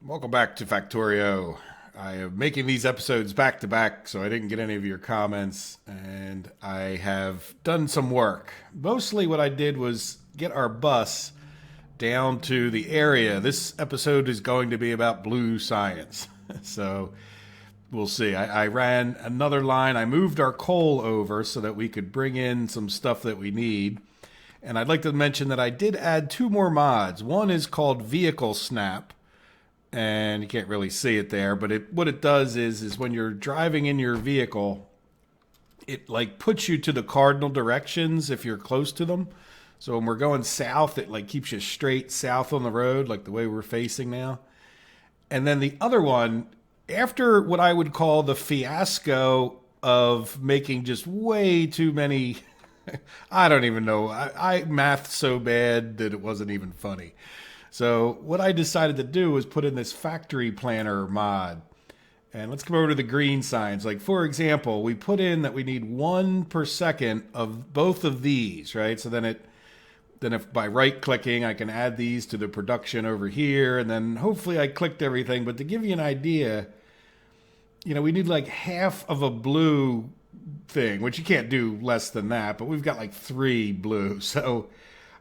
Welcome back to Factorio. I am making these episodes back to back, so I didn't get any of your comments, and I have done some work. Mostly what I did was get our bus down to the area. This episode is going to be about blue science, so we'll see. I ran another line. I moved our coal over so that we could bring in some stuff that we need. And I'd like to mention that I did add two more mods. One is called Vehicle Snap, and you can't really see it there, but what it does is when you're driving in your vehicle, it like puts you to the cardinal directions if you're close to them. So when we're going south, it like keeps you straight south on the road, like the way we're facing now. And then the other one, after what I would call the fiasco of making just way too many, I don't even know. I mathed so bad that it wasn't even funny. So what I decided to do was put in this factory planner mod. And let's come over to the green signs. Like, for example, we put in that we need 1 per second of both of these, right? So then if by right clicking, I can add these to the production over here. And then hopefully I clicked everything. But to give you an idea, we need like half of a blue thing, which you can't do less than that. But we've got like 3 blue. So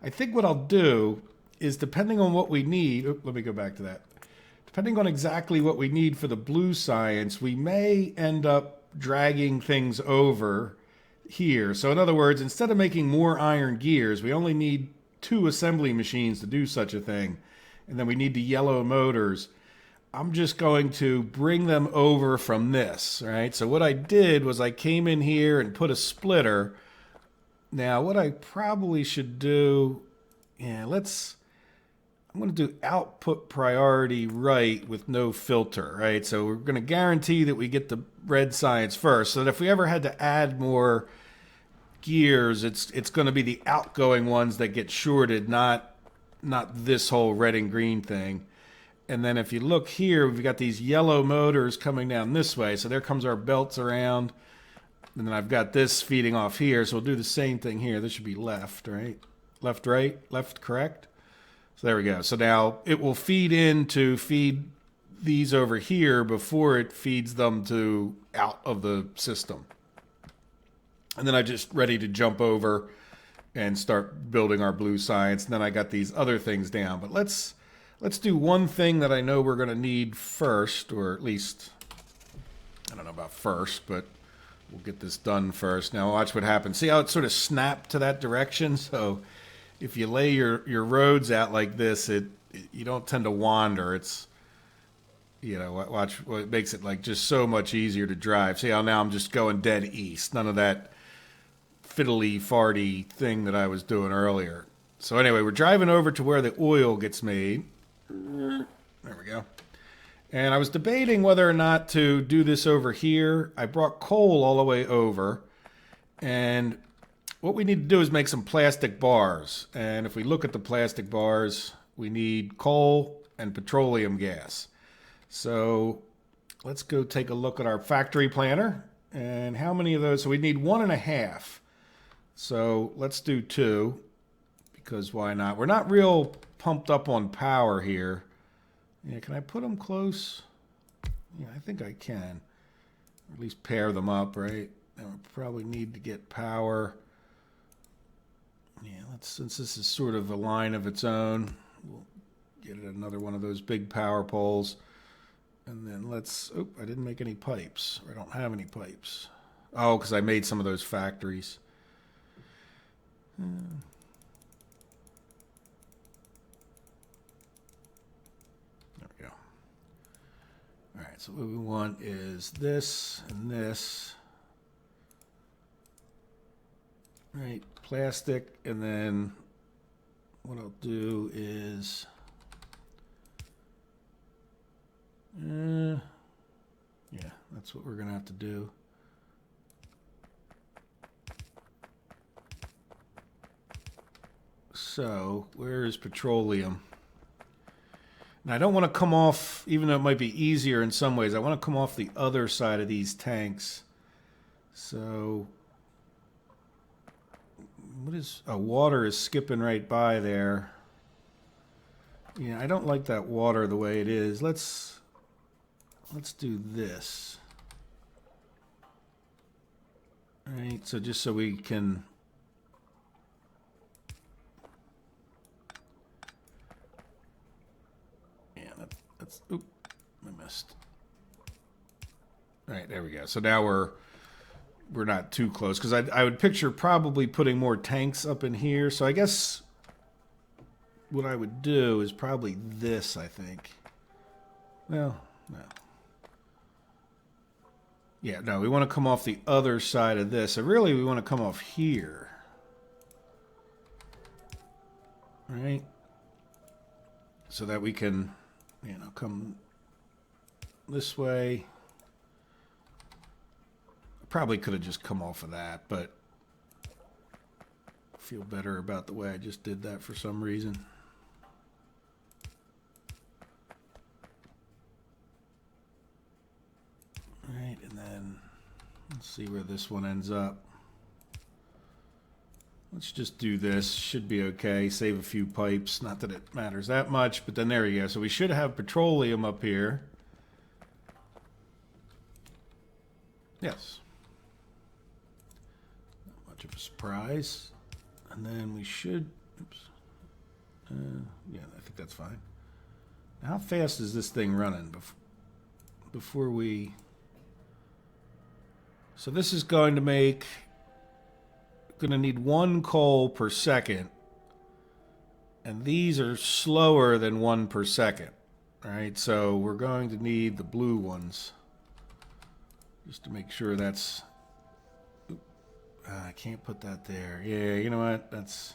I think what I'll do is, depending on what we need, let me go back to that. Depending on exactly what we need for the blue science, we may end up dragging things over here. So in other words, instead of making more iron gears, we only need 2 assembly machines to do such a thing. And then we need the yellow motors. I'm just going to bring them over from this, right? So what I did was I came in here and put a splitter. Now, what I probably should do, I'm going to do output priority right with no filter, right? So we're going to guarantee that we get the red science first, so that if we ever had to add more gears, it's going to be the outgoing ones that get shorted, not this whole red and green thing. And then if you look here, we've got these yellow motors coming down this way. So there comes our belts around. And then I've got this feeding off here. So we'll do the same thing here. This should be left, right? Left, right, left, correct? So there we go. So now it will feed these over here before it feeds them to out of the system. And then I'm just ready to jump over and start building our blue science. And then I got these other things down. But let's do one thing that I know we're going to need first, or at least, I don't know about first, but we'll get this done first. Now watch what happens. See how it sort of snapped to that direction? So if you lay your roads out like this, you don't tend to wander. It's, watch what makes it like just so much easier to drive. See how now I'm just going dead east. None of that fiddly farty thing that I was doing earlier. So anyway, we're driving over to where the oil gets made. There we go. And I was debating whether or not to do this over here. I brought coal all the way over, and what we need to do is make some plastic bars. And if we look at the plastic bars, we need coal and petroleum gas. So let's go take a look at our factory planner. And how many of those? So we need 1.5. So let's do 2, because why not? We're not real pumped up on power here. Yeah, can I put them close? Yeah, I think I can. Or at least pair them up, right? And we probably need to get power. Yeah, since this is sort of a line of its own, we'll get another one of those big power poles. And then I didn't make any pipes. Or I don't have any pipes. Oh, because I made some of those factories. There we go. All right, so what we want is this and this. Right, plastic, and then what I'll do is, yeah, that's what we're gonna have to do. So, where is petroleum? Now, I don't want to come off, even though it might be easier in some ways, I want to come off the other side of these tanks. So water is skipping right by there. Yeah, I don't like that water the way it is. Let's do this. All right, so just so we can... Yeah, that's... Oop, I missed. All right, there we go. So now we're not too close, because I would picture probably putting more tanks up in here. So I guess what I would do is probably this, I think. Well, no. Yeah, no, we want to come off the other side of this. So really, we want to come off here. All right? So that we can, come this way. Probably could have just come off of that, but I feel better about the way I just did that for some reason. All right, and then let's see where this one ends up. Let's just do this. Should be okay. Save a few pipes. Not that it matters that much, but then there you go. So we should have petroleum up here. Yes. Not much of a surprise. And then we should... Oops. Yeah, I think that's fine. Now, how fast is this thing running before we... So this is going to make... Going to need 1 coal per second. And these are slower than 1 per second. All right, so we're going to need the blue ones. Just to make sure that's... I can't put that there. Yeah, you know what? That's...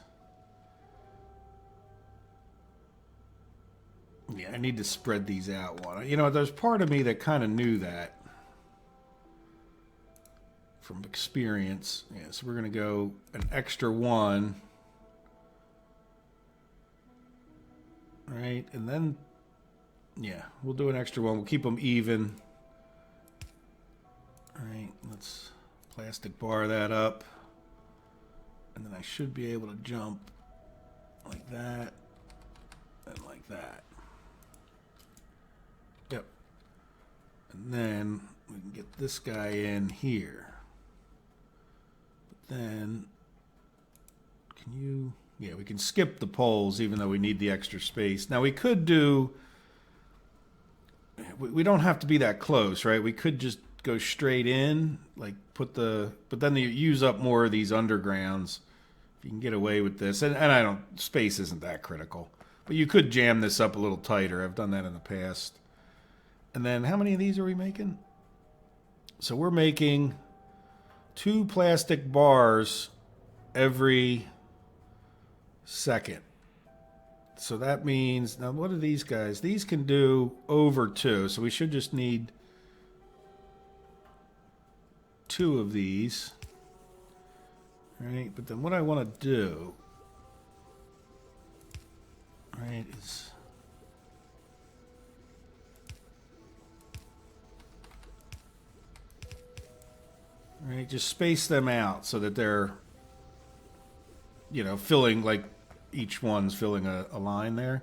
Yeah, I need to spread these out one. You know, there's part of me that kind of knew that. From experience. Yeah, so we're going to go an extra 1. All right, and then, yeah, we'll do an extra 1. We'll keep them even. All right, let's plastic bar that up. And then I should be able to jump like that and like that. Yep. And then we can get this guy in here. Then, can you... Yeah, we can skip the poles even though we need the extra space. Now, we could do... We don't have to be that close, right? We could just go straight in, like put the... But then you use up more of these undergrounds. If you can get away with this. And I don't... Space isn't that critical. But you could jam this up a little tighter. I've done that in the past. And then, how many of these are we making? So we're making... 2 plastic bars every second. So that means, now what are these guys? These can do over 2. So we should just need 2 of these. All right, but then what I want to do, right, is... All right, just space them out so that they're, filling, like each one's filling a line there.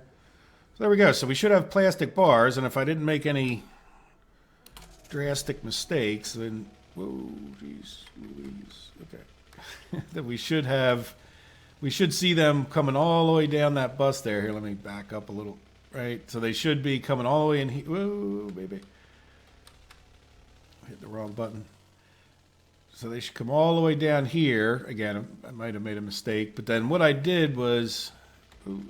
So there we go. So we should have plastic bars, and if I didn't make any drastic mistakes, then, whoa, geez, okay. Then we should see them coming all the way down that bus there. Here, let me back up a little, right? So they should be coming all the way in here. Whoa, baby. Hit the wrong button. So they should come all the way down here. Again, I might have made a mistake. But then what I did was... Ooh,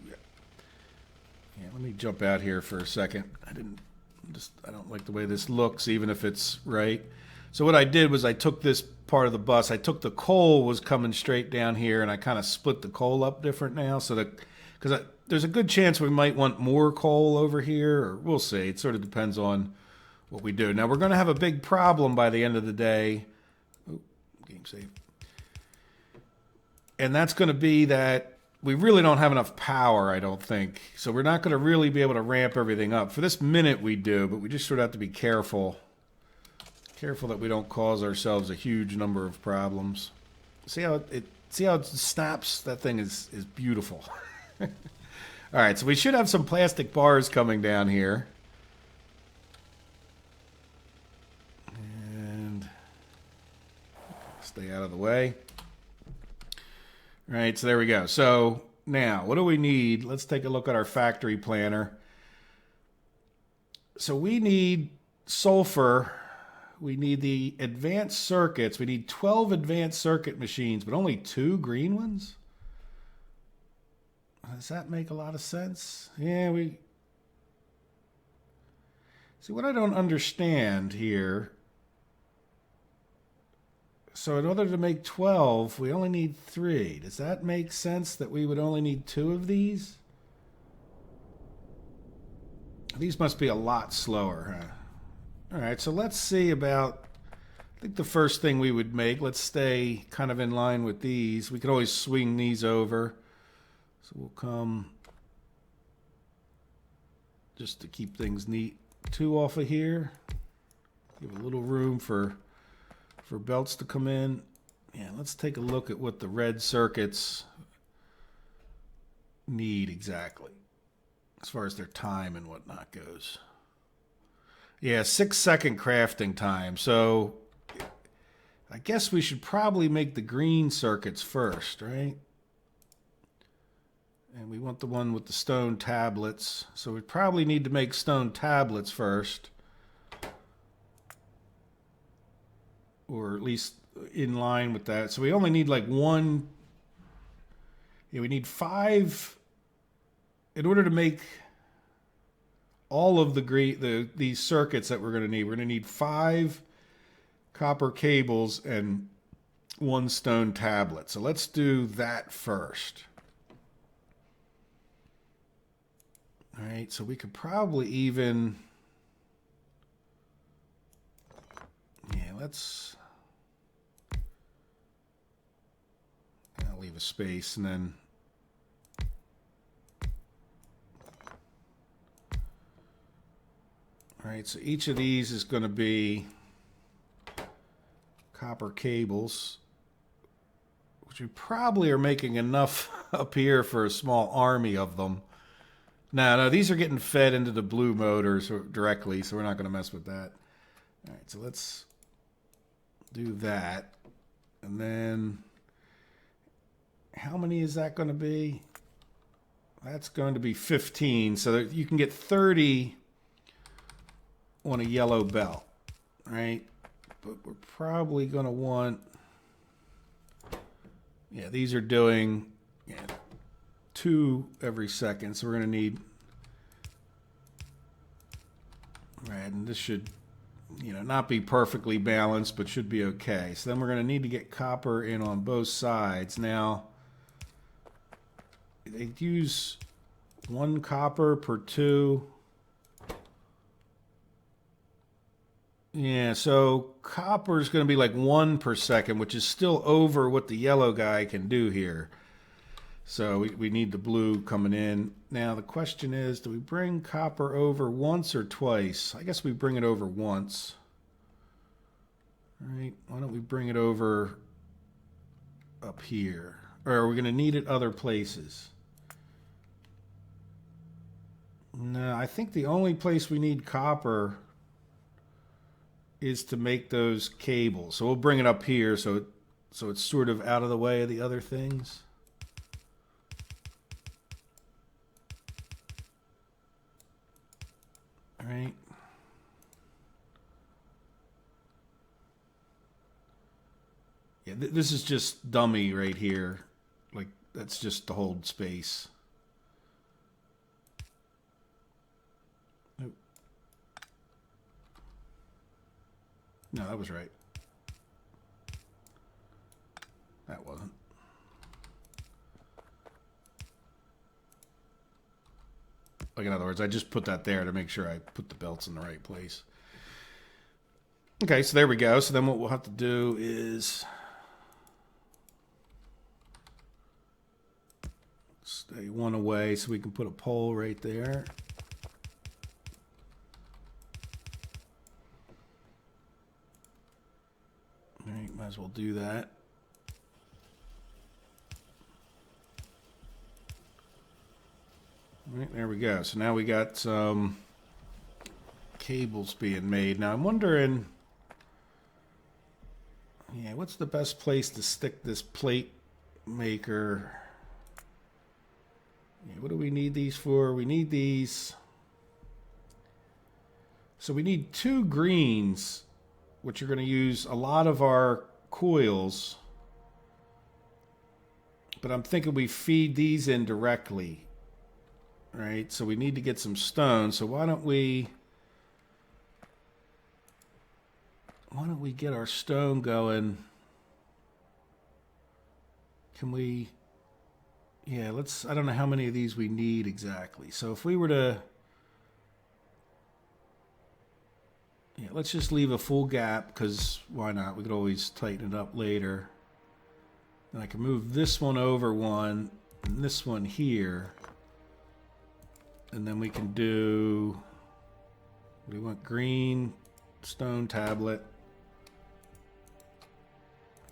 yeah, let me jump out here for a second. I don't like the way this looks, even if it's right. So what I did was I took this part of the bus. I took the coal was coming straight down here, and I kind of split the coal up different now. So that... Because there's a good chance we might want more coal over here, or we'll see. It sort of depends on what we do. Now, we're going to have a big problem by the end of the day. Game save. And that's going to be that we really don't have enough power, I don't think. So we're not going to really be able to ramp everything up. For this minute we do, but we just sort of have to be careful. Careful that we don't cause ourselves a huge number of problems. See how it snaps? That thing is beautiful. All right, so we should have some plastic bars coming down here. And stay out of the way. All right, so there we go. So now, what do we need? Let's take a look at our factory planner. So we need sulfur. We need the advanced circuits. We need 12 advanced circuit machines, but only 2 green ones? Does that make a lot of sense? Yeah, we... See, what I don't understand here... So in order to make 12, we only need 3. Does that make sense that we would only need 2 of these? These must be a lot slower, huh? All right, so let's see about, I think the first thing we would make, let's stay kind of in line with these. We could always swing these over. So we'll come, just to keep things neat, 2 off of here. Give a little room for belts to come in. Yeah, let's take a look at what the red circuits need exactly, as far as their time and whatnot goes. Yeah, 6-second crafting time. So I guess we should probably make the green circuits first, right? And we want the one with the stone tablets. So we probably need to make stone tablets first. Or at least in line with that. So we only need like 1. Yeah, we need 5 in order to make all of these circuits that we're going to need. We're going to need 5 copper cables and 1 stone tablet. So let's do that first. All right, so we could probably even... Yeah, let's... I'll leave a space and then... All right, so each of these is going to be copper cables, which we probably are making enough up here for a small army of them. No, these are getting fed into the blue motors directly, so we're not going to mess with that. All right, so let's do that. And then how many is that going to be? That's going to be 15, so that you can get 30 on a yellow belt, right? But we're probably going to want, yeah, these are doing 2 every second, so we're going to need, right, and this should, not be perfectly balanced, but should be okay. So then we're going to need to get copper in on both sides. Now, they use 1 copper per 2. Yeah, so copper is going to be like 1 per second, which is still over what the yellow guy can do here. So we need the blue coming in. Now the question is, do we bring copper over once or twice? I guess we bring it over once. All right, why don't we bring it over up here? Or are we going to need it other places? No, I think the only place we need copper is to make those cables. So we'll bring it up here so it's sort of out of the way of the other things. All right. Yeah, this is just dummy right here. Like, that's just to hold space. Nope. No, that was right. That wasn't. Like, in other words, I just put that there to make sure I put the belts in the right place. Okay, so there we go. So then what we'll have to do is stay 1 away so we can put a pole right there. All right, might as well do that. Right, there we go. So now we got some cables being made. Now I'm wondering, yeah, what's the best place to stick this plate maker? Yeah, what do we need these for? We need these. So we need 2 greens, which are going to use a lot of our coils. But I'm thinking we feed these in directly, right? So we need to get some stone. So why don't we get our stone going? Can we, yeah, I don't know how many of these we need exactly. So if we were to, yeah, let's just leave a full gap, because why not? We could always tighten it up later. And I can move this one over one, and this one here. And then we can do, we want green stone tablet.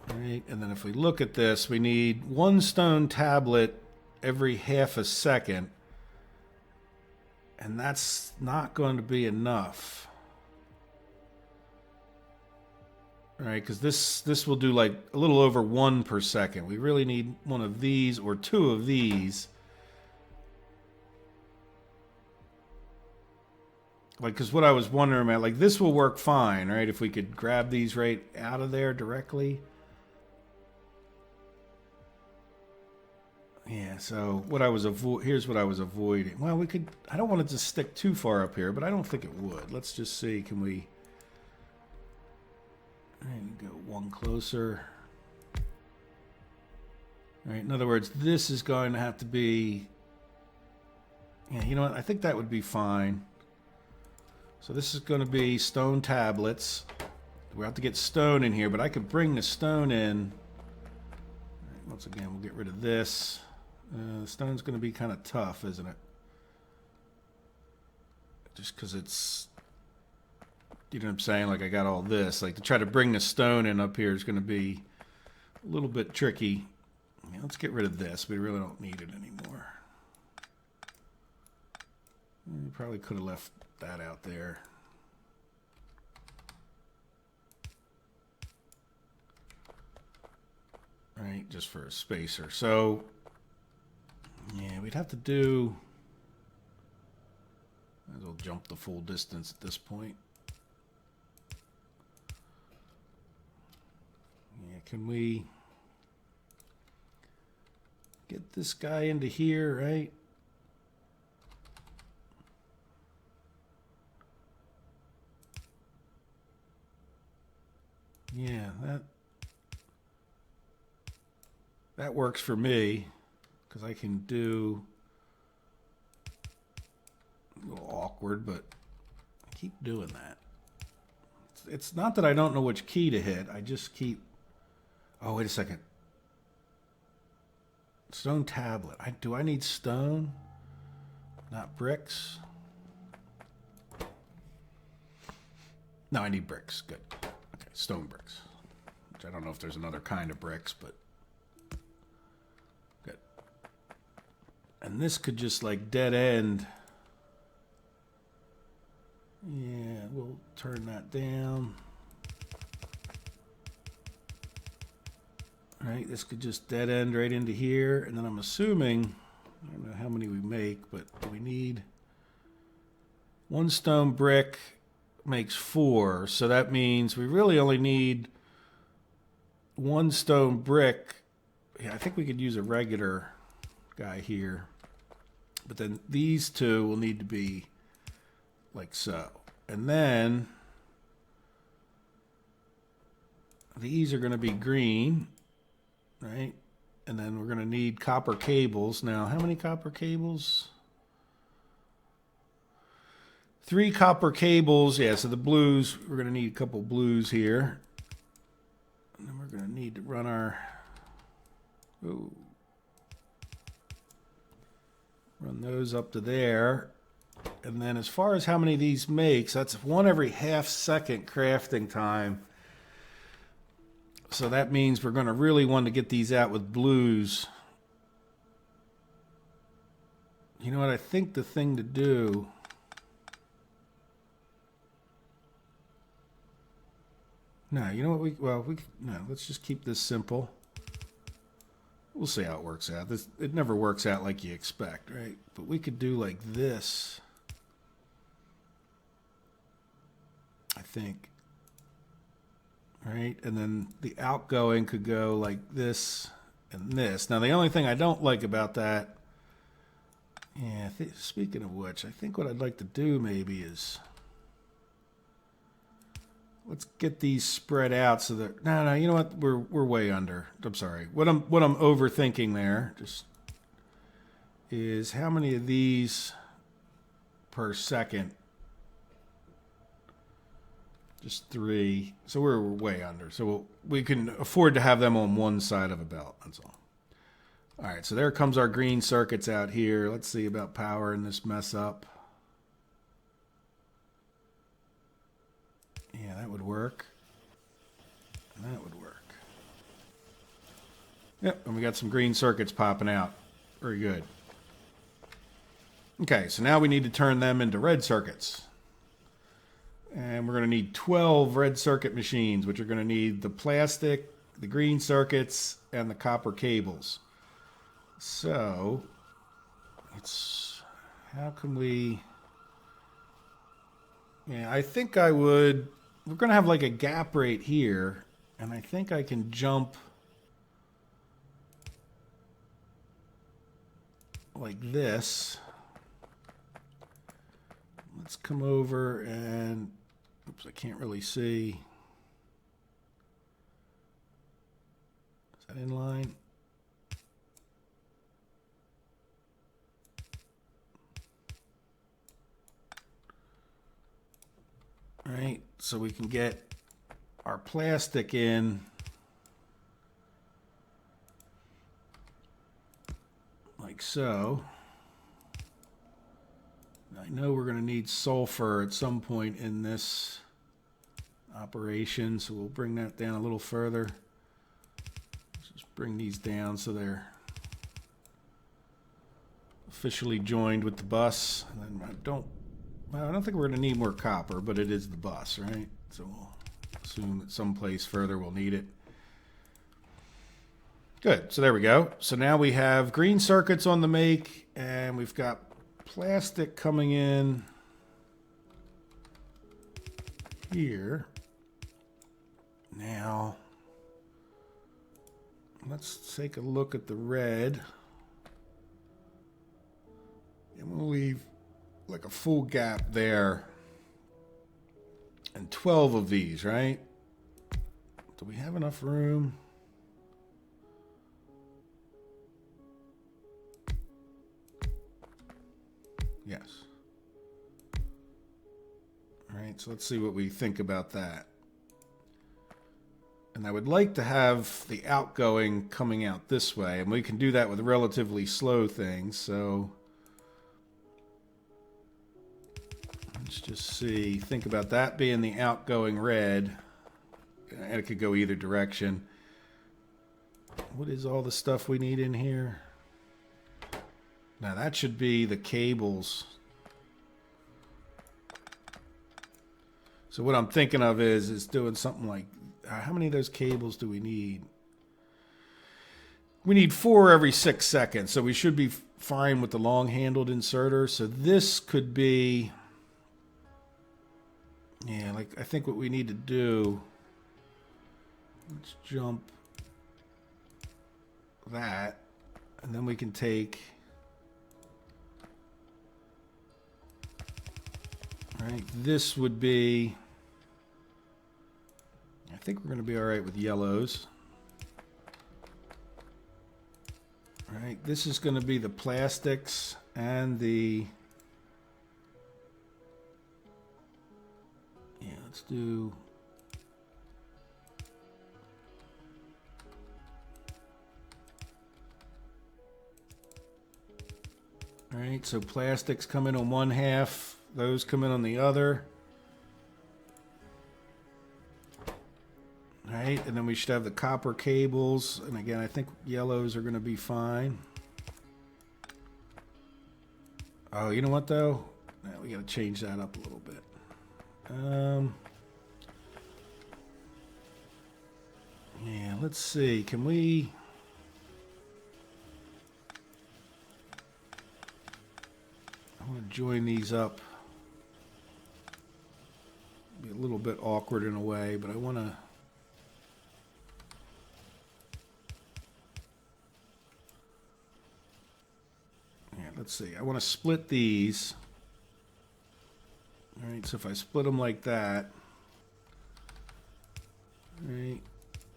All right, and then if we look at this, we need 1 stone tablet every half a second. And that's not going to be enough. All right, because this will do like a little over 1 per second. We really need 1 of these or 2 of these. Like, because what I was wondering about, like, this will work fine, right? If we could grab these right out of there directly. Yeah, so what I was here's what I was avoiding. Well, we could, I don't want it to stick too far up here, but I don't think it would. Let's just see, can we... All right, go 1 closer. All right, in other words, this is going to have to be... Yeah, you know what? I think that would be fine. So this is going to be stone tablets. We'll have to get stone in here, but I could bring the stone in. All right, once again, we'll get rid of this. The stone's going to be kind of tough, isn't it? Just because it's... You know what I'm saying? Like, I got all this. Like, to try to bring the stone in up here is going to be a little bit tricky. Yeah, let's get rid of this. We really don't need it anymore. We probably could have left that out there. Right, just for a spacer. So, yeah, we'd have to do... Might as well jump the full distance at this point. Yeah, can we get this guy into here, right? Yeah, that works for me, because I can do a little awkward, but I keep doing that. It's not that I don't know which key to hit. I just keep... Oh, wait a second. Stone tablet. Do I need stone? Not bricks? No, I need bricks. Good. Okay, stone bricks. Which I don't know if there's another kind of bricks, but... Good. And this could just, like, dead end. Yeah, we'll turn that down. All right, this could just dead end right into here. And then I'm assuming, I don't know how many we make, but we need 1 stone brick makes 4. So that means we really only need 1 stone brick. Yeah, I think we could use a regular guy here. But then these 2 will need to be like so. And then these are going to be green, right? And then we're going to need copper cables. Now, how many copper cables? 3 copper cables. Yeah, so the blues, we're going to need a couple blues here. And then we're going to need to run our... Ooh. Run those up to there. And then as far as how many of these makes, that's 1 every half second crafting time. So that means we're going to really want to get these out with blues. You know what? I think the thing to do... No, you know what? No, let's just keep this simple. We'll see how it works out. It never works out like you expect, right? But we could do like this. I think. Right? And then the outgoing could go like this and this. Now, the only thing I don't like about that... Yeah, speaking of which, I think what I'd like to do maybe is... Let's get these spread out so that... No, you know what? We're way under. I'm sorry. What I'm overthinking there just is how many of these per second. Just 3. So we're way under. So we can afford to have them on one side of a belt. That's all. All right, so there comes our green circuits out here. Let's see about powering this mess up. Yeah, that would work. That would work. Yep, and we got some green circuits popping out. Very good. Okay, so now we need to turn them into red circuits. And we're going to need 12 red circuit machines, which are going to need the plastic, the green circuits, and the copper cables. So, how can we... Yeah, I think I would... We're going to have like a gap right here, and I think I can jump like this. Let's come over and... Oops, I can't really see. Is that in line? All right, so we can get our plastic in like so. I know we're going to need sulfur at some point in this operation, so we'll bring that down a little further. Let's just bring these down so they're officially joined with the bus. And then I don't think we're going to need more copper, but it is the bus, right? So we'll assume that someplace further we'll need it. Good, so there we go. So now we have green circuits on the make, and we've got plastic coming in here. Now, let's take a look at the red. And we'll leave like a full gap there. And 12 of these, right? Do we have enough room? Yes. All right, so let's see what we think about that. And I would like to have the outgoing coming out this way, and we can do that with relatively slow things, so let's just see. Think about that being the outgoing red, and it could go either direction. What is all the stuff we need in here? Now that should be the cables. So what I'm thinking of is doing something like, how many of those cables do we need? We need 4 every 6 seconds, so we should be fine with the long-handled inserter. So this could be, yeah, like I think what we need to do, let's jump that, and then we can take, right, this would be, I think we're going to be all right with yellows. All right, this is going to be the plastics and the, yeah, let's do, all right, so plastics come in on one half, those come in on the other. All right, and then we should have the copper cables. And again, I think yellows are going to be fine. Oh, you know what though? Now we got to change that up a little bit. Yeah, let's see. Can we? I want to join these up. Be a little bit awkward in a way, but I want to. Yeah, let's see. I want to split these. All right, so if I split them like that, right,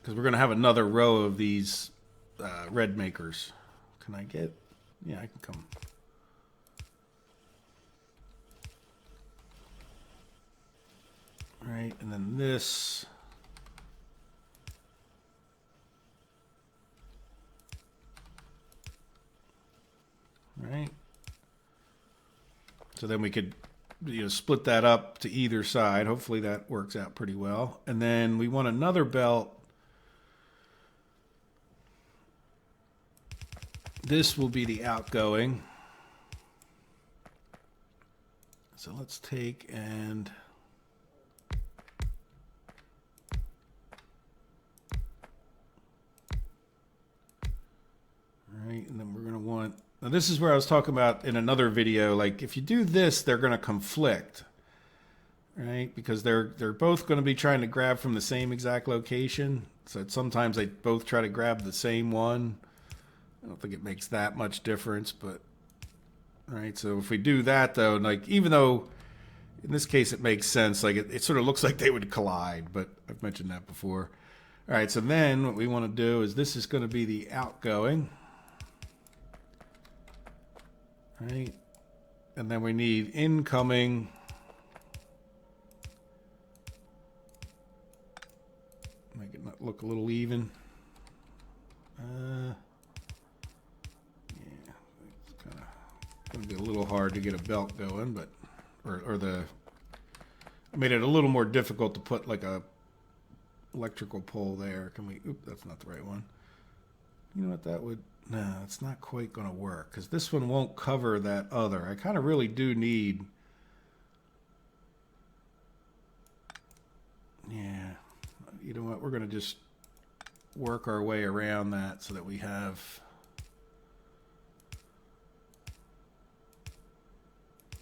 because we're going to have another row of these red makers. Can I get? Yeah, I can come. All right, and then this. Right. So then we could, split that up to either side. Hopefully that works out pretty well. And then we want another belt. This will be the outgoing. So let's take and right, and then we're going to want. Now this is where I was talking about in another video. Like if you do this, they're going to conflict, right? Because they're both going to be trying to grab from the same exact location. So sometimes they both try to grab the same one. I don't think it makes that much difference, but right. So if we do that though, like even though in this case it makes sense, like it sort of looks like they would collide, but I've mentioned that before. All right. So then what we want to do is this is going to be the outgoing. Right, and then we need incoming. Make it look a little even. Yeah, it's kind of going to be a little hard to get a belt going, but or the made it a little more difficult to put like a electrical pole there. Can we? Oop, that's not the right one. You know what that would. No, it's not quite going to work because this one won't cover that other. I kind of really do need. Yeah. You know what? We're going to just work our way around that so that we have.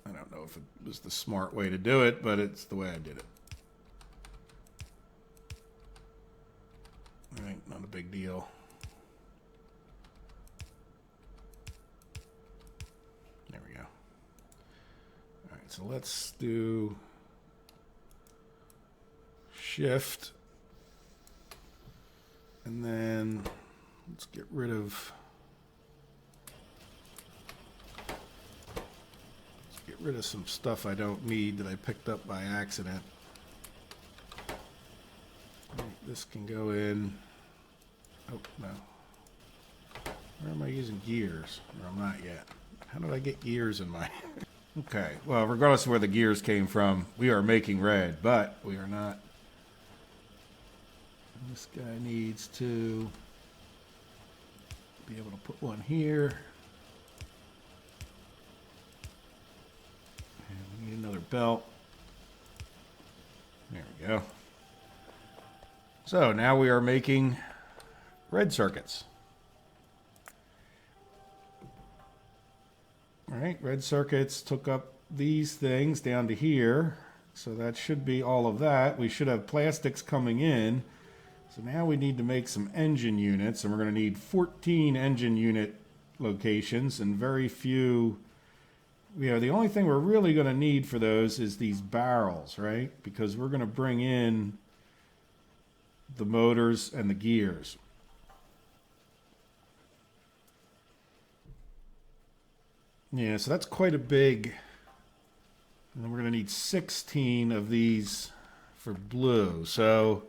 I don't know if it was the smart way to do it, but it's the way I did it. All right, not a big deal. So let's do shift and then let's get rid of some stuff I don't need that I picked up by accident. Right, this can go in. Oh no. Where am I using gears? Or I'm not yet. How did I get gears in my Okay, well, regardless of where the gears came from, we are making red, but we are not. This guy needs to be able to put one here. And we need another belt. There we go. So now we are making red circuits. All right, red circuits took up these things down to here. So that should be all of that. We should have plastics coming in. So now we need to make some engine units, and we're going to need 14 engine unit locations and very few. The only thing we're really going to need for those is these barrels, right? Because we're going to bring in the motors and the gears. Yeah, so that's quite a big. And then we're going to need 16 of these for blue. So,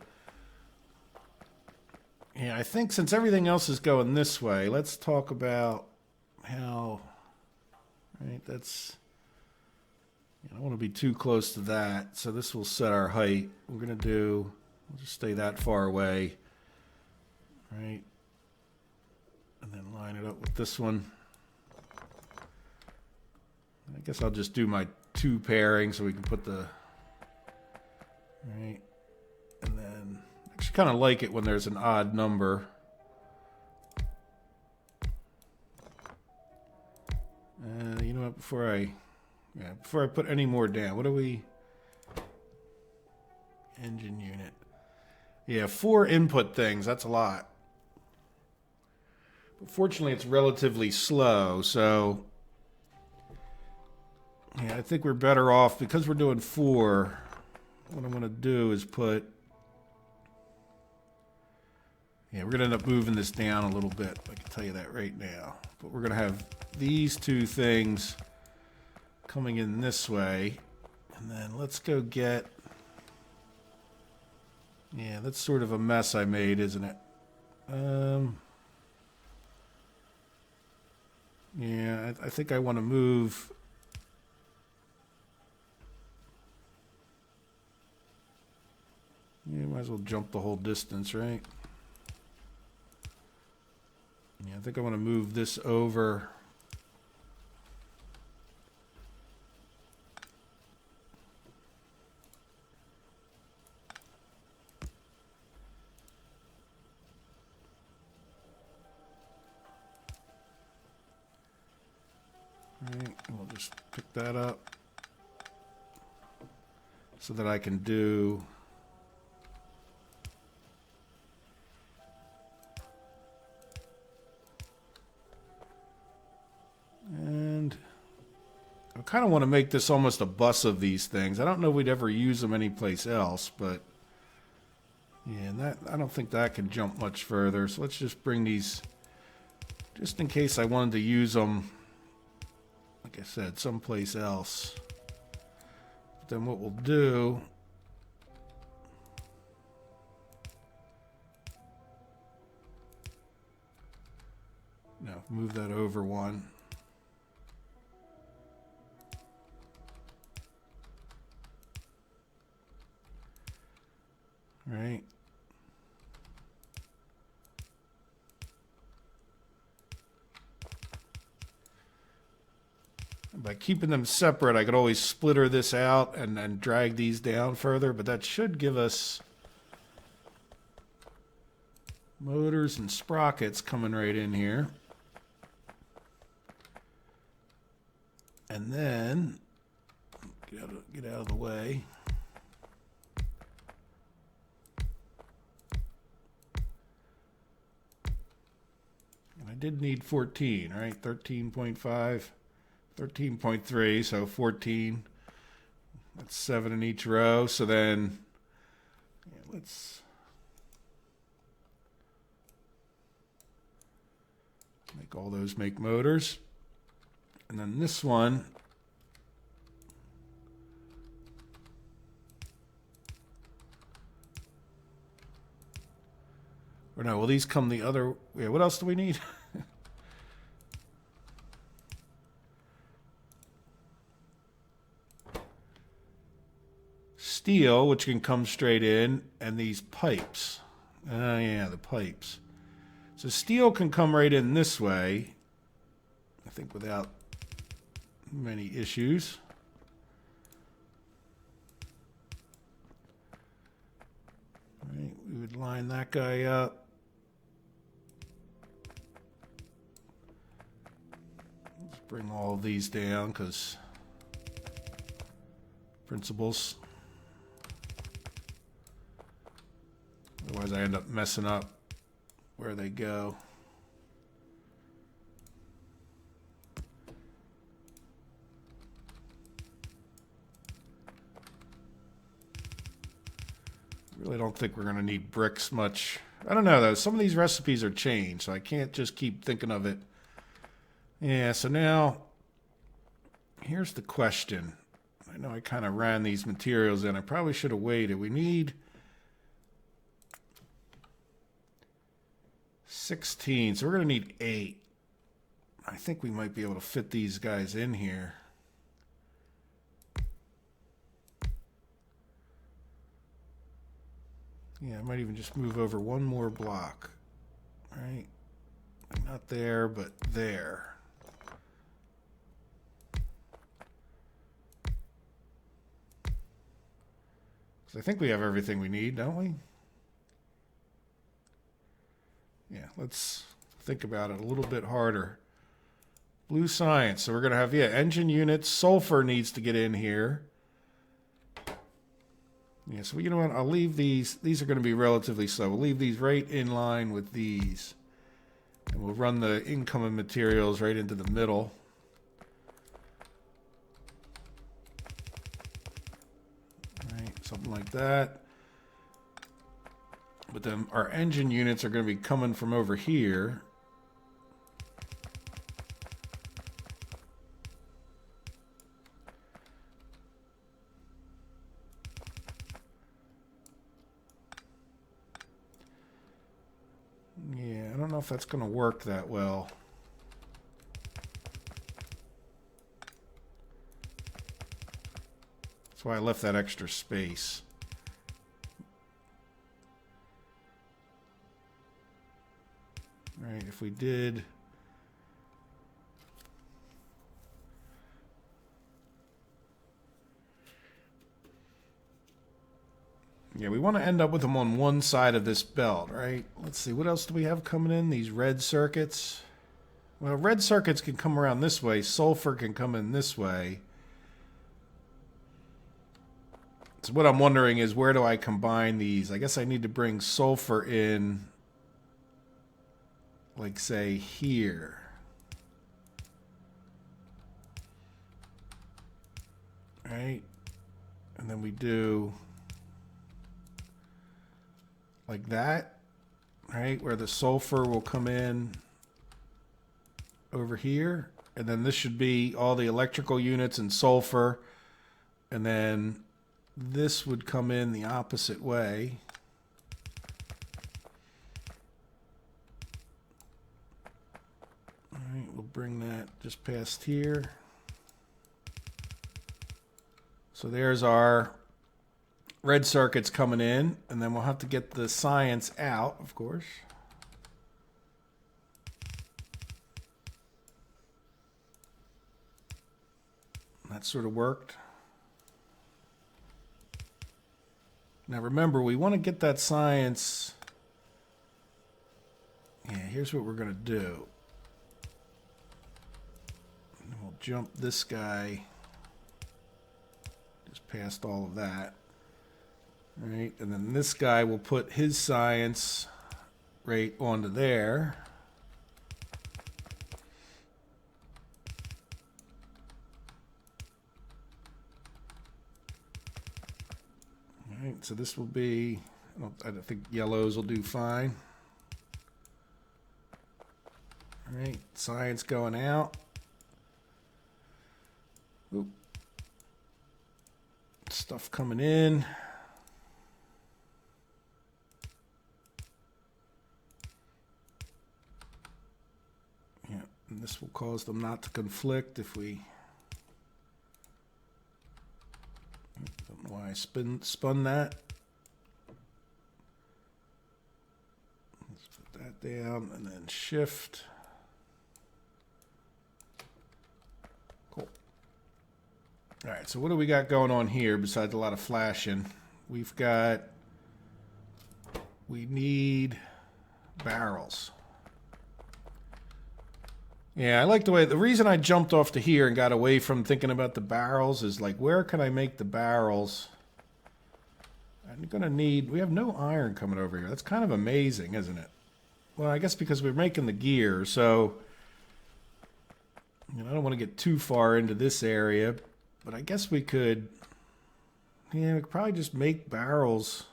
yeah, I think since everything else is going this way, let's talk about how. Right, that's. I don't want to be too close to that. So this will set our height. We're going to do. We'll just stay that far away. Right. And then line it up with this one. I guess I'll just do my 2 pairing so we can put the... Right. And then... I actually kind of like it when there's an odd number. You know what, before I put any more down, what do we... Engine unit. Yeah, 4 input things, that's a lot. But fortunately, it's relatively slow, so... Yeah, I think we're better off, because we're doing 4, what I'm going to do is put... Yeah, we're going to end up moving this down a little bit, I can tell you that right now. But we're going to have these 2 things coming in this way. And then let's go get... Yeah, that's sort of a mess I made, isn't it? Yeah, I think I want to move... Yeah, might as well jump the whole distance, right? Yeah, I think I want to move this over. Right, we'll just pick that up so that I can do... And I kind of want to make this almost a bus of these things. I don't know if we'd ever use them anyplace else, but yeah, and that I don't think that can jump much further. So let's just bring these, just in case I wanted to use them, like I said, someplace else. But then what we'll do... No, move that over 1. Right. By keeping them separate, I could always splitter this out and drag these down further, but that should give us motors and sprockets coming right in here. And then, get out of the way. I did need 14, right? 13.5, 13.3, so 14. That's 7 in each row. So then, yeah, let's make all those make motors. And then this one, or no, will these come the other, yeah, what else do we need? Steel, which can come straight in, and these pipes. Yeah, the pipes. So steel can come right in this way, I think, without many issues. Right, we would line that guy up. Let's bring all of these down because principles. Otherwise, I end up messing up where they go. Really don't think we're going to need bricks much. I don't know, though. Some of these recipes are changed, so I can't just keep thinking of it. Yeah, so now, here's the question. I know I kind of ran these materials in. I probably should have waited. We need 16, so we're going to need 8. I think we might be able to fit these guys in here. Yeah, I might even just move over one more block. Right? Not there, but there. So I think we have everything we need, don't we? Yeah, let's think about it a little bit harder. Blue science. So we're going to have, yeah, engine units. Sulfur needs to get in here. Yeah, so you know what? I'll leave these. These are going to be relatively slow. We'll leave these right in line with these. And we'll run the incoming materials right into the middle. Right, something like that. But then our engine units are going to be coming from over here. Yeah, I don't know if that's going to work that well. That's why I left that extra space. Right, if we did... Yeah, we want to end up with them on one side of this belt, right? Let's see, what else do we have coming in? These red circuits. Well, red circuits can come around this way. Sulfur can come in this way. So what I'm wondering is, where do I combine these? I guess I need to bring sulfur in, like, say, here. Right? And then we do... like that, right? Where the sulfur will come in over here. And then this should be all the electrical units and sulfur. And then this would come in the opposite way. All right, we'll bring that just past here. So there's our red circuits coming in, and then we'll have to get the science out, of course. That sort of worked. Now remember, we want to get that science. Yeah, here's what we're going to do. We'll jump this guy just past all of that. Right, and then this guy will put his science right onto there. All right, so this will be, I think yellows will do fine. All right, science going out. Oop. Stuff coming in. And this will cause them not to conflict if we... I don't know why I spun that. Let's put that down and then shift. Cool. All right, so what do we got going on here besides a lot of flashing? We've got... we need barrels. Yeah, I like the way... the reason I jumped off to here and got away from thinking about the barrels is, like, where can I make the barrels? I'm going to need... we have no iron coming over here. That's kind of amazing, isn't it? Well, I guess because we're making the gear, so... you know, I don't want to get too far into this area, but I guess we could... yeah, we could probably just make barrels...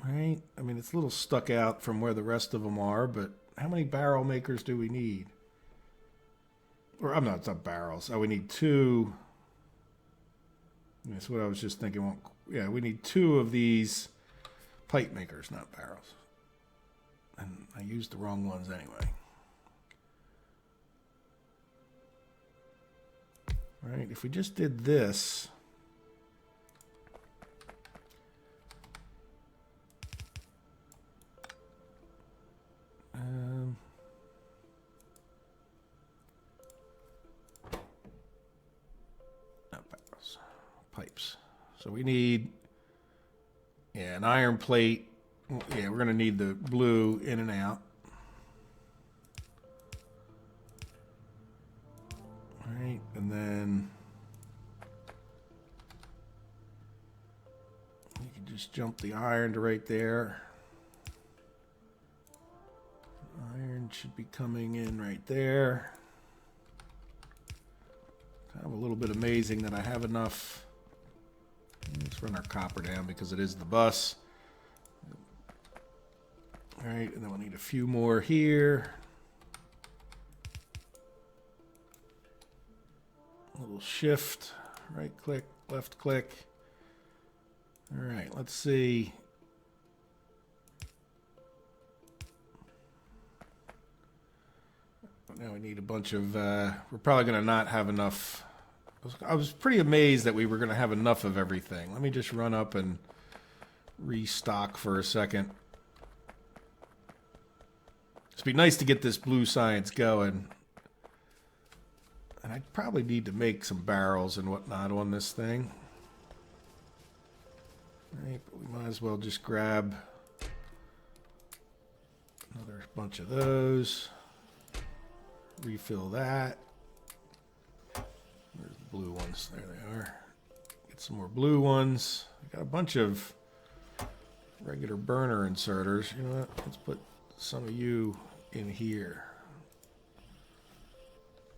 right? I mean, it's a little stuck out from where the rest of them are, but how many barrel makers do we need? Or, I'm not, it's not barrels. Oh, we need two. That's what I was just thinking. Well, yeah, we need two of these pipe makers, not barrels. And I used the wrong ones anyway. All right, if we just did this... So we need, an iron plate. Yeah, we're going to need the blue in and out. All right, and then you can just jump the iron to right there. Iron should be coming in right there. Kind of a little bit amazing that I have enough. Let's run our copper down because it is the bus. All right, and then we'll need a few more here. A little shift, right click, left click. All right, let's see. Now we need a bunch of, we're probably going to not have enough. I was pretty amazed that we were going to have enough of everything. Let me just run up and restock for a second. It'd be nice to get this blue science going. And I probably need to make some barrels and whatnot on this thing. All right, but we might as well just grab another bunch of those. Refill that. Where's the blue ones? There they are. Get some more blue ones. I got a bunch of regular burner inserters. You know what? Let's put some of you in here.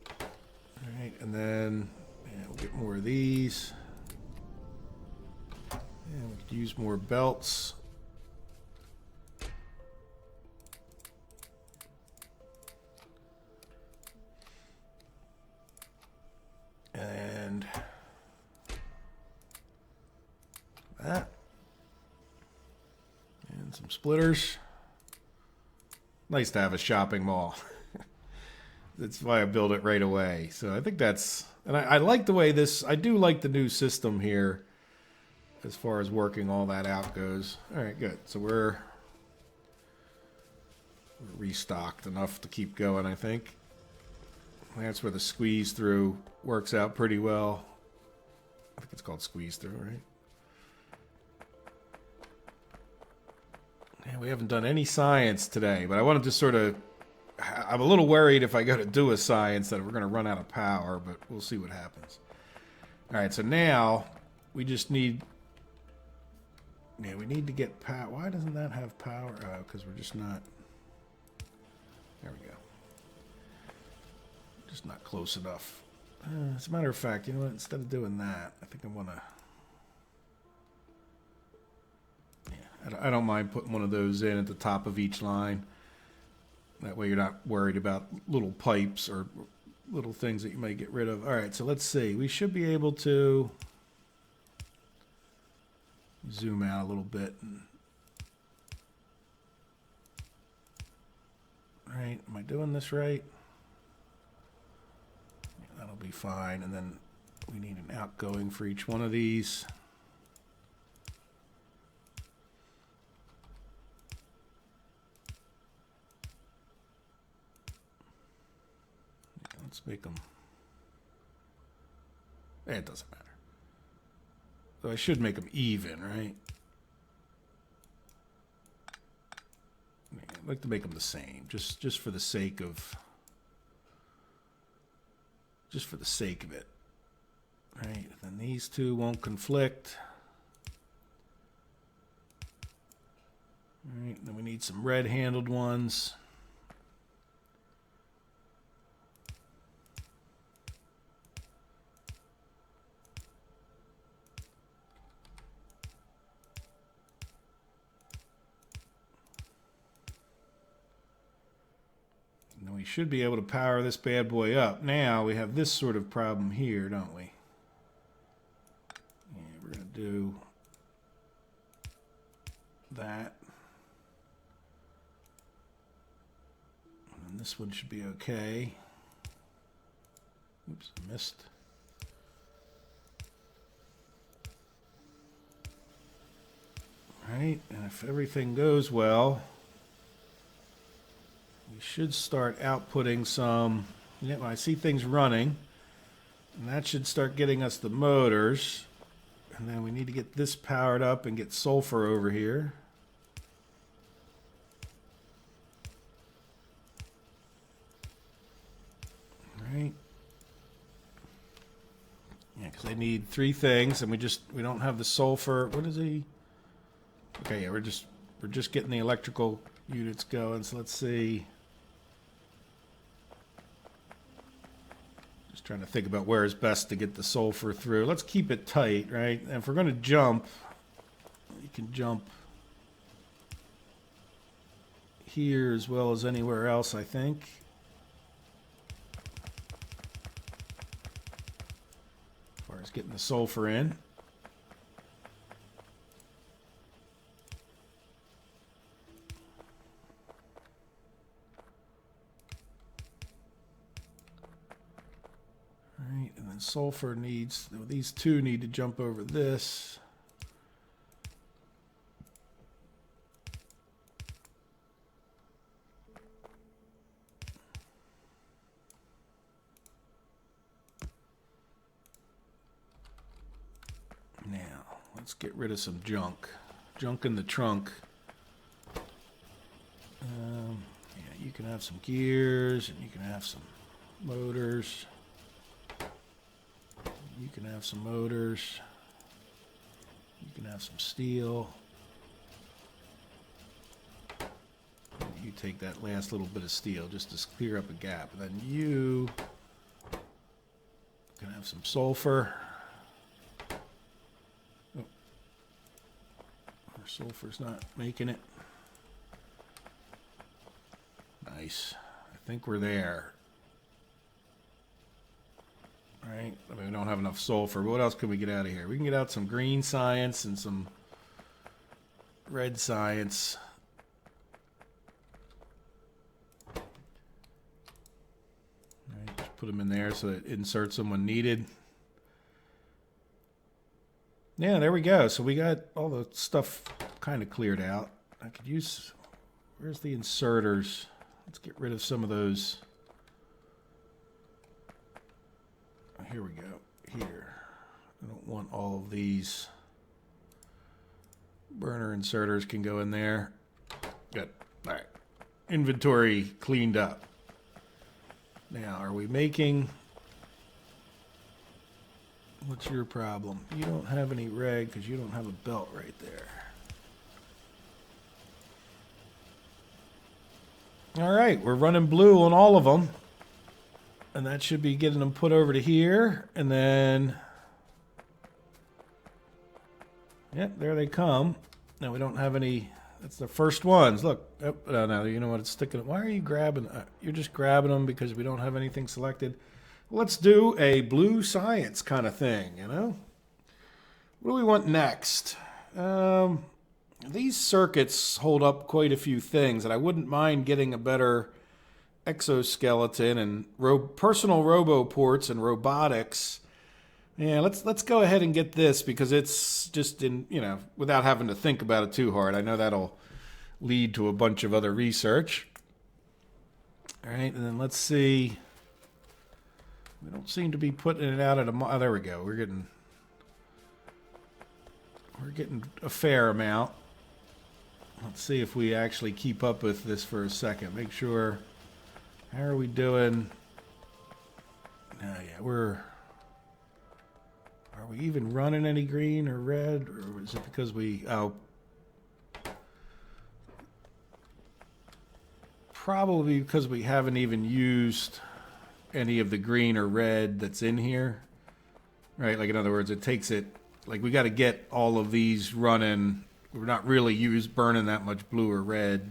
All right, and then we'll get more of these. And we could use more belts. And that. And some splitters. Nice to have a shopping mall. That's why I built it right away. So I think that's, and I like the way this, I do like the new system here as far as working all that out goes. All right, good. So we're restocked enough to keep going, I think. That's where the squeeze through works out pretty well. I think it's called squeeze through, right? Yeah, we haven't done any science today, but I wanted to sort of, I'm a little worried if I go to do a science that we're going to run out of power, but we'll see what happens. All right, so now we just need, we need to get power. Why doesn't that have power? Oh, because we're just not, there we go. Just not close enough. As a matter of fact, you know what? Instead of doing that, I think I want to, I don't mind putting one of those in at the top of each line. That way you're not worried about little pipes or little things that you might get rid of. All right, so let's see. We should be able to zoom out a little bit. All right, am I doing this right? Yeah, that'll be fine. And then we need an outgoing for each one of these. Let's make them. It doesn't matter. So I should make them even, right? I'd like to make them the same, just for the sake of, it, right? And then these two won't conflict. All right. Then we need some red-handled ones. We should be able to power this bad boy up. Now we have this sort of problem here, don't we? Yeah, we're going to do that. And this one should be okay. Oops, I missed. All right, and if everything goes well, we should start outputting some. I see things running, and that should start getting us the motors. And then we need to get this powered up and get sulfur over here. All right. Yeah, because they need 3 things, and we don't have the sulfur. What is he? Okay, yeah, we're just getting the electrical units going. So let's see. Just trying to think about where is best to get the sulfur through. Let's keep it tight, right? And if we're going to jump, you can jump here as well as anywhere else, I think. As far as getting the sulfur in. Alright, and then sulfur needs, these 2 need to jump over this. Now, let's get rid of some junk. Junk in the trunk. Yeah, you can have some gears, and you can have some motors. You can have some motors. You can have some steel. You take that last little bit of steel just to clear up a gap. And then you can have some sulfur. Oh. Our sulfur's not making it. Nice. I think we're there. Right? I mean, we don't have enough sulfur, but what else can we get out of here? We can get out some green science and some red science. Right, just put them in there so it inserts them when needed. Yeah, there we go. So we got all the stuff kind of cleared out. I could use... Where's the inserters? Let's get rid of some of those... Here we go. Here. I don't want all of these. Burner inserters can go in there. Good. All right. Inventory cleaned up. Now, are we making... What's your problem? You don't have any reg because you don't have a belt right there. All right. We're running blue on all of them. And that should be getting them put over to here. And then... Yep, there they come. Now we don't have any... That's the first ones. Look. Oh, no, you know what? It's sticking... Why are you grabbing... You're just grabbing them because we don't have anything selected. Let's do a blue science kind of thing, you know? What do we want next? These circuits hold up quite a few things, and I wouldn't mind getting a better... exoskeleton and personal robo ports and robotics. Yeah, let's go ahead and get this because it's just in, you know, without having to think about it too hard. I know that'll lead to a bunch of other research. All right, and then let's see. We don't seem to be putting it out at a... Oh, there we go. We're getting a fair amount. Let's see if we actually keep up with this for a second. Make sure... How are we doing? Yeah, Are we even running any green or red? Or is it because we... Oh. Probably because we haven't even used any of the green or red that's in here. Right? Like, in other words, it takes it... Like, we got to get all of these running. We're not really burning that much blue or red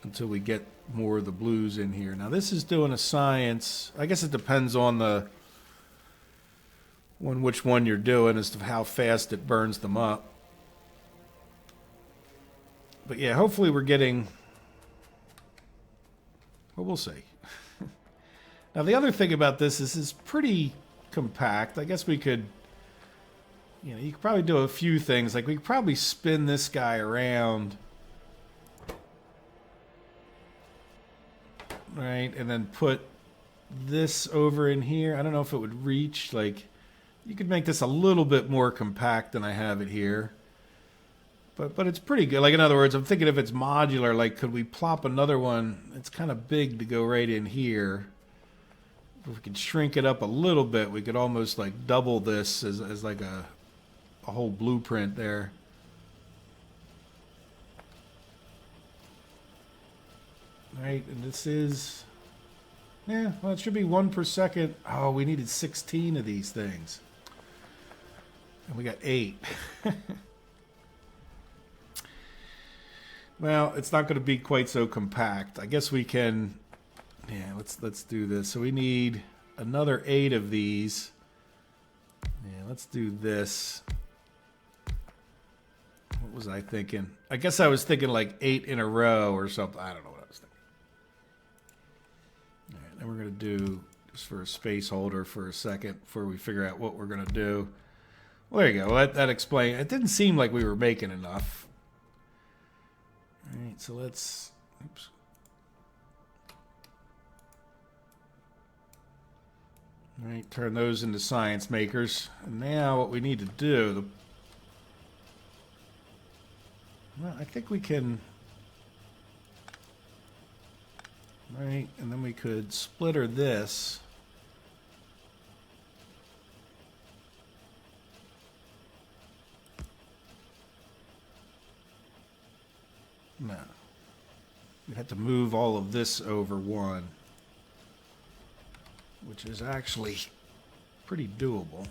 until we get more of the blues in here. Now this is doing a science. I guess it depends on which one you're doing as to how fast it burns them up. But yeah, hopefully we're getting... Well, we'll see. Now the other thing about this is it's pretty compact. I guess we could... You know, you could probably do a few things. Like we could probably spin this guy around... Right, and then put this over in here. I don't know if it would reach, like, You could make this a little bit more compact than I have it here. But it's pretty good. Like, in other words, I'm thinking if it's modular, like, could we plop another one? It's kind of big to go right in here. If we could shrink it up a little bit, we could almost like double this as like a whole blueprint there. Right, and this is, yeah, well, it should be 1 per second. Oh, we needed 16 of these things. And we got 8. Well, it's not going to be quite so compact. I guess we can, yeah, let's do this. So we need another 8 of these. Yeah, let's do this. What was I thinking? I guess I was thinking like 8 in a row or something. I don't know what I was thinking. All right, then we're going to do, just for a space holder for a second before we figure out what we're going to do. Well, there you go. Well, that explains. It didn't seem like we were making enough. All right, so let's, oops. All right, turn those into science makers. And now what we need to do, well, I think we can, right, and then we could splitter this. No. We have to move all of this over one, which is actually pretty doable.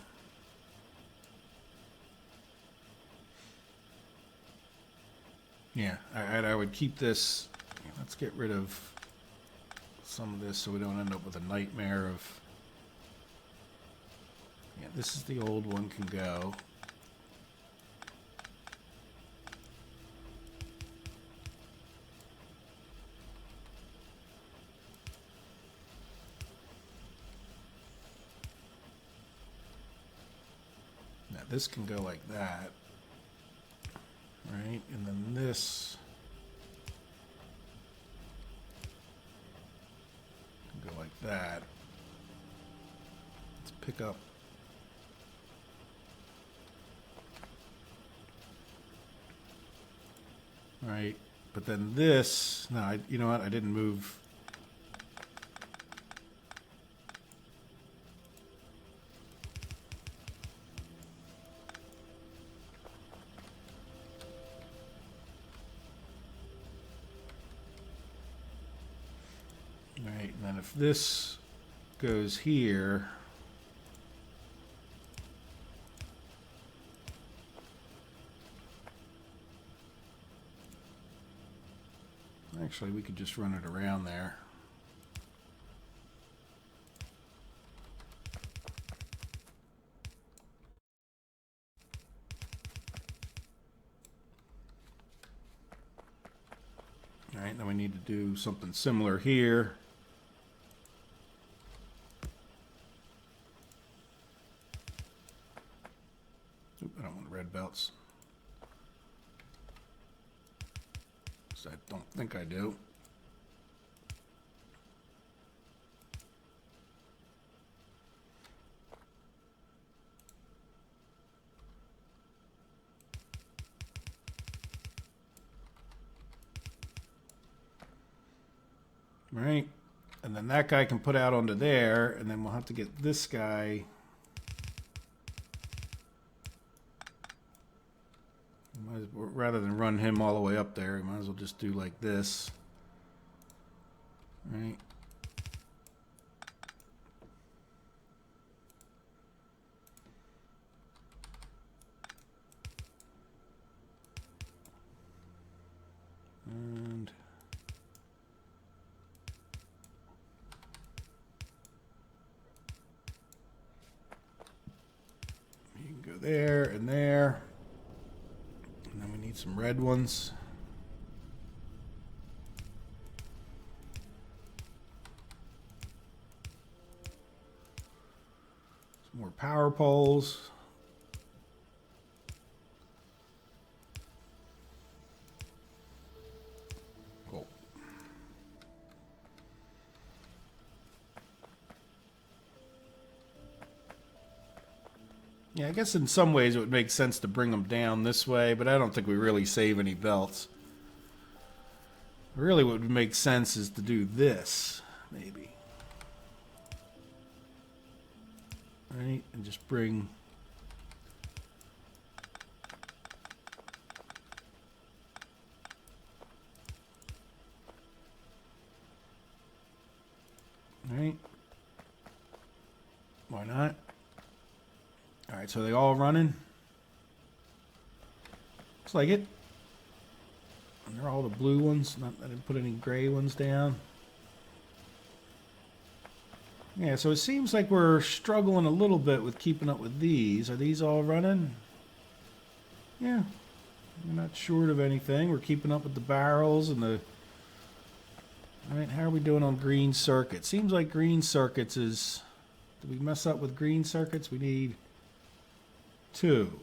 Yeah, I would keep this. Let's get rid of some of this so we don't end up with a nightmare of. Yeah, this is the old one, can go. Now this can go like that. Right, and then this can go like that. Let's pick up. Right, but then this, no, you know what, I didn't move. Right, and then if this goes here, actually we could just run it around there. All right, then we need to do something similar here. Oop, I don't want red belts. I don't think I do. Right, and then that guy can put out onto there, and then we'll have to get this guy. Rather than run him all the way up there, you might as well just do like this. Right. And you can go there and there. And then we need some red ones. Some more power poles. Cool. Yeah, I guess in some ways it would make sense to bring them down this way, but I don't think we really save any belts. Really, what would make sense is to do this, maybe. Right, and just bring... Right. Why not? Alright, so they all running? Looks like it. And they're all the blue ones. I didn't put any gray ones down. Yeah, so it seems like we're struggling a little bit with keeping up with these. Are these all running? Yeah. We're not short of anything. We're keeping up with the barrels and the... Alright, how are we doing on green circuits? Seems like green circuits is... Did we mess up with green circuits? We need 2.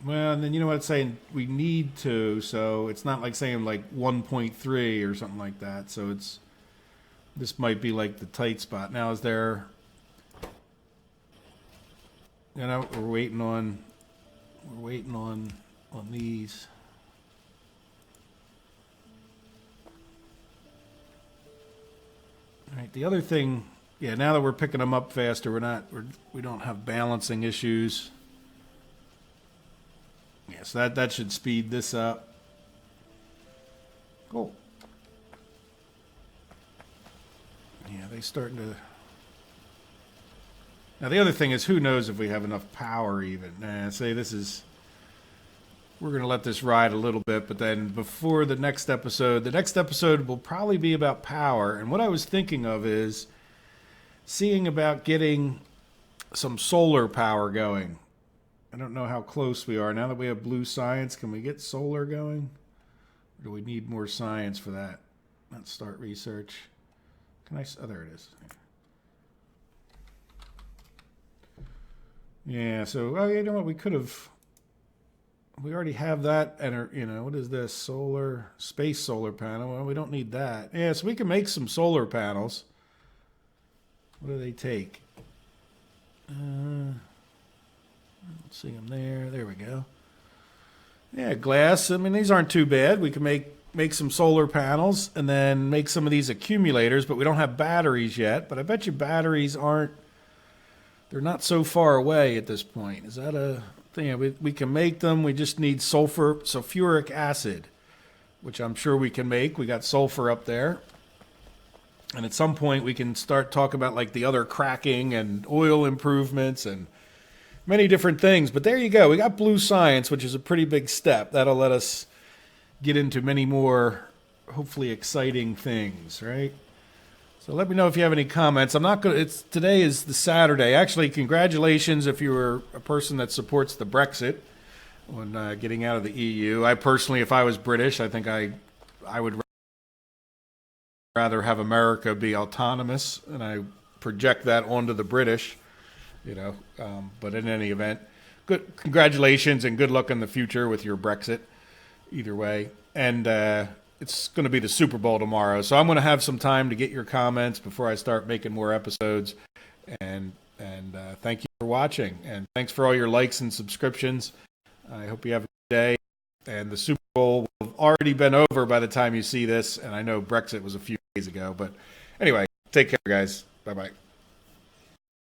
Well, and then you know what it's saying? We need 2, so it's not like saying like 1.3 or something like that. So it's... This might be like the tight spot. Now is there... You know, we're waiting on these. All right, the other thing, yeah, now that we're picking them up faster, we don't have balancing issues. Yeah, so that should speed this up. Cool. Yeah, they starting to... Now the other thing is, who knows if we have enough power even. Say this is... We're going to let this ride a little bit, but then before the next episode will probably be about power. And what I was thinking of is seeing about getting some solar power going. I don't know how close we are. Now that we have blue science, can we get solar going? Or do we need more science for that? Let's start research. Can I... Oh, there it is. Yeah, so, oh, you know what? We could have... We already have that, and you know, what is this? Space solar panel. Well, we don't need that. Yeah, so we can make some solar panels. What do they take? Let's see them there. There we go. Yeah, glass. I mean, these aren't too bad. We can make some solar panels and then make some of these accumulators, but we don't have batteries yet. But I bet you batteries aren't... They're not so far away at this point. Is that a... Yeah, we can make them. We just need sulfuric acid, which I'm sure we can make. We got sulfur up there. And at some point we can start talking about like the other cracking and oil improvements and many different things. But there you go. We got blue science, which is a pretty big step. That'll let us get into many more, hopefully exciting things, right? So let me know if you have any comments. I'm not going to... Today is the Saturday. Actually, congratulations if you were a person that supports the Brexit on getting out of the EU. I personally, if I was British, I think I would rather have America be autonomous, and I project that onto the British, you know. But in any event, good congratulations and good luck in the future with your Brexit, either way. And... It's going to be the Super Bowl tomorrow, so I'm going to have some time to get your comments before I start making more episodes. And thank you for watching, and thanks for all your likes and subscriptions. I hope you have a good day. And the Super Bowl will have already been over by the time you see this, and I know Brexit was a few days ago. But anyway, take care, guys. Bye-bye.